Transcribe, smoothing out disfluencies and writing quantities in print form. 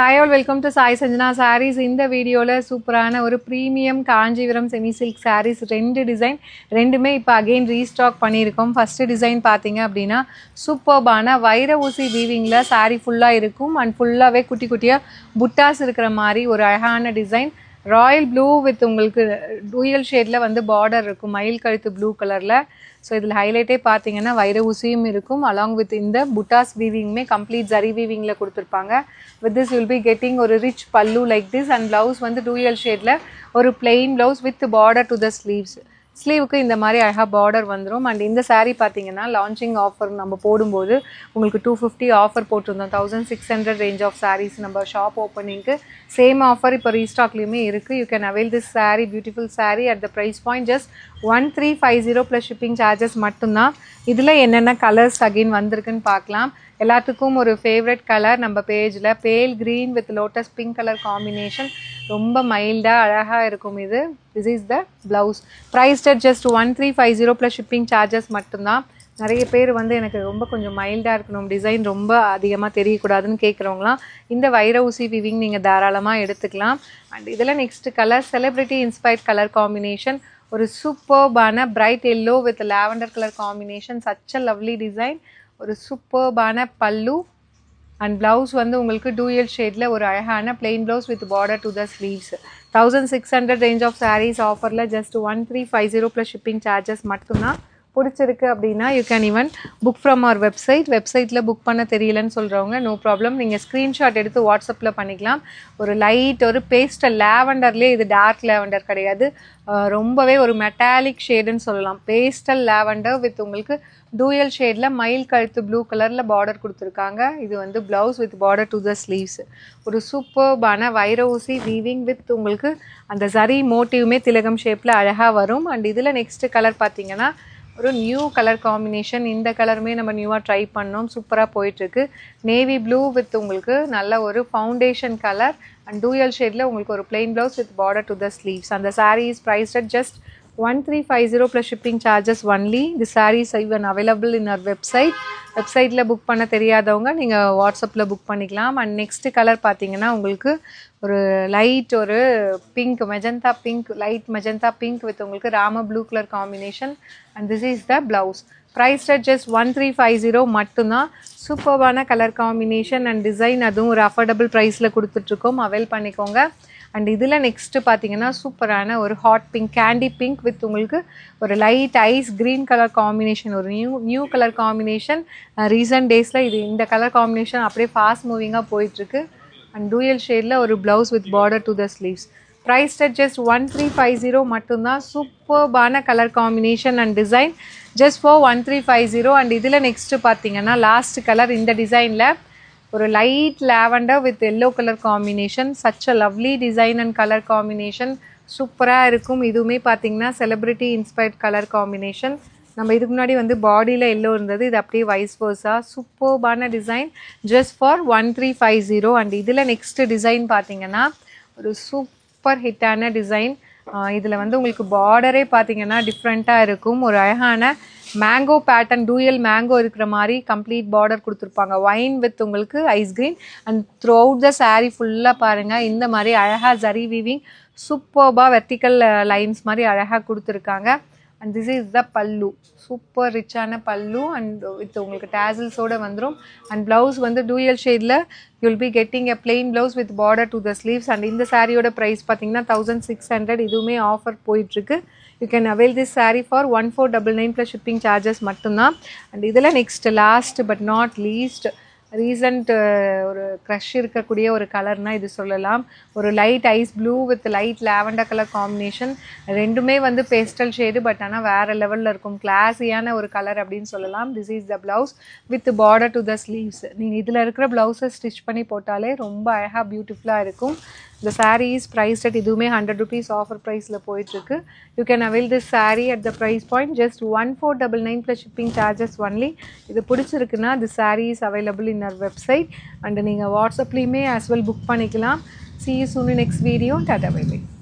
Hi all, welcome to Sai Sanjana Sarees. இந்த வீடியோல சூப்பரான ஒரு premium Kanchipuram semi silk sarees ரெண்டு டிசைன் ரெண்டுமே இப்போ அகைன் ரீஸ்டாக் பண்ணியிருக்கோம். ஃபர்ஸ்ட் டிசைன் பார்த்தீங்க அப்படின்னா சூப்பர்பான வைர ஊசி வீவிங்கில் saree ஃபுல்லாக இருக்கும் அண்ட் ஃபுல்லாகவே குட்டி குட்டியாக புட்டாஸ் இருக்கிற மாதிரி ஒரு அழகான டிசைன். ராயல் ப்ளூ வித் உங்களுக்கு டூயல் ஷேடில் வந்து பார்டர் இருக்கும் மயில் கழுத்து ப்ளூ கலரில். ஸோ இதில் ஹைலைட்டே பார்த்தீங்கன்னா வைர ஊசியும் இருக்கும் அலாங் வித் இந்த புட்டாஸ் வீவிங்குமே கம்ப்ளீட் ஜரி வீவிங்கில் கொடுத்துருப்பாங்க. With this will be getting ஒரு rich pallu like this and blouse வந்து டூயல் ஷேடில் ஒரு plain blouse with border to the sleeves. ஸ்லீவுக்கு இந்த மாதிரி அழகாக பார்டர் வந்துடும். அண்ட் இந்த saree பார்த்தீங்கன்னா லான்ச்சிங் ஆஃபர் நம்ம போடும்போது உங்களுக்கு 250 ஆஃபர் போட்டிருந்தோம். 1600 ரேஞ்ச் ஆஃப் sarees நம்ம ஷாப் ஓப்பனிங்க்கு சேம் ஆஃபர் இப்போ ரீஸ்டாக்லேயுமே இருக்குது. You can avail this saree beautiful saree at the price point just 1350 plus shipping charges மட்டும்தான். இதில் என்னென்ன கலர்ஸ் அகெயின் வந்திருக்குன்னு பார்க்கலாம். எல்லாத்துக்கும் ஒரு ஃபேவரட் கலர் நம்ம பேஜில் pale green with lotus pink colour combination ரொம்ப மைல்டாக அழகாக இருக்கும். இது this is the blouse. Price at just 1350 plus shipping charges மட்டும்தான். நிறைய பேர் வந்து எனக்கு ரொம்ப கொஞ்சம் மைல்டாக இருக்கணும், டிசைன் ரொம்ப அதிகமாக தெரியக்கூடாதுன்னு கேட்குறவங்களாம் இந்த வைர ஊசி விவிங் நீங்கள் தாராளமாக எடுத்துக்கலாம். அண்ட் இதில் next colour celebrity inspired colour combination ஒரு சூப்பர்பான bright yellow with lavender colour combination. Such a lovely design. ஒரு சூப்பர்பான பல்லு அண்ட் ப்ளவுஸ் வந்து உங்களுக்கு டூயல் ஷேடில் ஒரு அழகான plain blouse with border to the sleeves. 1600 range of sarees ஆஃபரில் ஜஸ்ட் 1350 ப்ளஸ் ஷிப்பிங் சார்ஜஸ் மட்டும்தான். பிடிச்சிருக்கு அப்படின்னா you can even book from our வெப்சைட்டில் புக் பண்ண தெரியலன்னு சொல்கிறவங்க நோ ப்ராப்ளம், நீங்கள் ஸ்க்ரீன்ஷாட் எடுத்து வாட்ஸ்அப்பில் பண்ணிக்கலாம். ஒரு லைட் ஒரு பேஸ்டல் லாவெண்டர்லேயே, இது டார்க் லாவெண்டர் கிடையாது, ரொம்பவே ஒரு மெட்டாலிக் ஷேடுன்னு சொல்லலாம். பேஸ்டல் லாவெண்டர் வித் உங்களுக்கு டூயல் ஷேடில் மயில் கழுத்து ப்ளூ கலரில் பார்டர் கொடுத்துருக்காங்க. இது வந்து blouse with border to the sleeves. ஒரு சூப்பர்பான வைர ஊசி வீவிங் வித் உங்களுக்கு அந்த சரி மோட்டிவுமே திலகம் ஷேப்பில் அழகாக வரும். அண்ட் இதில் நெக்ஸ்ட் கலர் பார்த்தீங்கன்னா ஒரு நியூ கலர் காம்பினேஷன். இந்த கலருமே நம்ம நியூவாக ட்ரை பண்ணோம், சூப்பராக போயிட்டுருக்கு. நேவி ப்ளூ வித் உங்களுக்கு நல்ல ஒரு ஃபவுண்டேஷன் கலர் அண்ட் டூயல் ஷேடில் உங்களுக்கு ஒரு plain blouse with border to the sleeves. அந்த saree is priced at just 1350 plus shipping charges only. The saree is even available in our website. வெப்சைட்டில் book பண்ண தெரியாதவங்க நீங்கள் வாட்ஸ்அப்பில் புக் பண்ணிக்கலாம். அண்ட் நெக்ஸ்ட் கலர் பார்த்தீங்கன்னா உங்களுக்கு ஒரு லைட் ஒரு pink magenta pink, light magenta pink with உங்களுக்கு rama blue colour combination. And this is the blouse. Price at just 1350 மட்டும்தான். சூப்பர்பான கலர் காம்பினேஷன் அண்ட் டிசைன், அதுவும் ஒரு அஃபோர்டபுள் ப்ரைஸில் கொடுத்துட்ருக்கோம், அவைல் பண்ணிக்கோங்க. அண்ட் இதில் நெக்ஸ்ட்டு பார்த்தீங்கன்னா சூப்பரான ஒரு hot pink candy pink with உங்களுக்கு ஒரு light ice green colour combination. ஒரு நியூ கலர் காம்பினேஷன். ரீசன்ட் டேஸில் இந்த கலர் காம்பினேஷன் அப்படியே ஃபாஸ்ட் மூவிங்காக போயிட்டுருக்கு. அண்ட் டூயல் ஷேடில் ஒரு blouse with border to the sleeves. Price at just 1350 மட்டும்தான். சூப்பர்பான colour combination and design just for 1350. And இதில் நெக்ஸ்ட்டு பார்த்தீங்கன்னா லாஸ்ட் கலர் இந்த டிசைனில் ஒரு light lavender with yellow colour combination. Such a lovely design and colour combination சூப்பராக இருக்கும். இதுவுமே பார்த்தீங்கன்னா செலிப்ரிட்டி இன்ஸ்பயர்ட் கலர் காம்பினேஷன். நம்ம இதுக்கு முன்னாடி வந்து பாடியில் எல்லோ இருந்தது, இது அப்படியே வைஸ் வர்ஸா சூப்பர்பான டிசைன் ஜஸ்ட் ஃபார் 1350. அண்ட் இதில் நெக்ஸ்ட் டிசைன் பார்த்தீங்கன்னா ஒரு சூப்பர் ஹிட்டான டிசைன். இதில் வந்து உங்களுக்கு பார்டரே பார்த்தீங்கன்னா டிஃப்ரெண்ட்டாக இருக்கும். ஒரு அழகான மேங்கோ பேட்டர்ன், டூயல் மேங்கோ இருக்கிற மாதிரி கம்ப்ளீட் பார்டர் கொடுத்துருப்பாங்க. ஒயின் வித் உங்களுக்கு ice green and throughout the saree ஃபுல்லாக பாருங்கள் இந்த மாதிரி அழகாக ஜரி வீவிங் சூப்பர்பாக வெர்டிக்கல் லைன்ஸ் மாதிரி அழகாக கொடுத்துருக்காங்க. அண்ட் திஸ் இஸ் த பல்லு. சூப்பர் ரிச்சான பல்லு அண்ட் வித் உங்களுக்கு டேசல்ஸோடு வந்துடும். அண்ட் ப்ளவுஸ் வந்து டூயல் ஷேடில் you'll be getting a plain blouse with border to the sleeves. And இந்த சாரியோட ப்ரைஸ் பார்த்தீங்கன்னா 1600. இதுவுமே ஆஃபர் போயிட்டுருக்கு. You can avail this saree for 1499 plus shipping charges மட்டும்தான். அண்ட் இதில் next last but not least recent ஒரு crush இருக்கக்கூடிய ஒரு கலர்னால் இது சொல்லலாம். ஒரு light ice blue with light lavender colour combination. ரெண்டுமே வந்து பேஸ்டல் ஷேடு, பட் ஆனால் வேறு லெவலில் இருக்கும். கிளாஸியான ஒரு கலர் அப்படின்னு சொல்லலாம். This is the blouse with border to the sleeves. நீங்கள் இதில் இருக்கிற ப்ளவுஸை ஸ்டிச் பண்ணி போட்டாலே ரொம்ப அழகாக பியூட்டிஃபுல்லாக இருக்கும். இந்த saree is priced at இதுவுமே 100 rupees ஆஃபர் ப்ரைஸில் போயிட்டுருக்கு. You can avail this saree at the price point just 1499 plus shipping charges only. இது பிடிச்சிருக்குன்னா the saree is available in our website. And நீங்கள் வாட்ஸ்அப்லேயுமே as well புக் பண்ணிக்கலாம். See you soon in next video. Tata bye bye.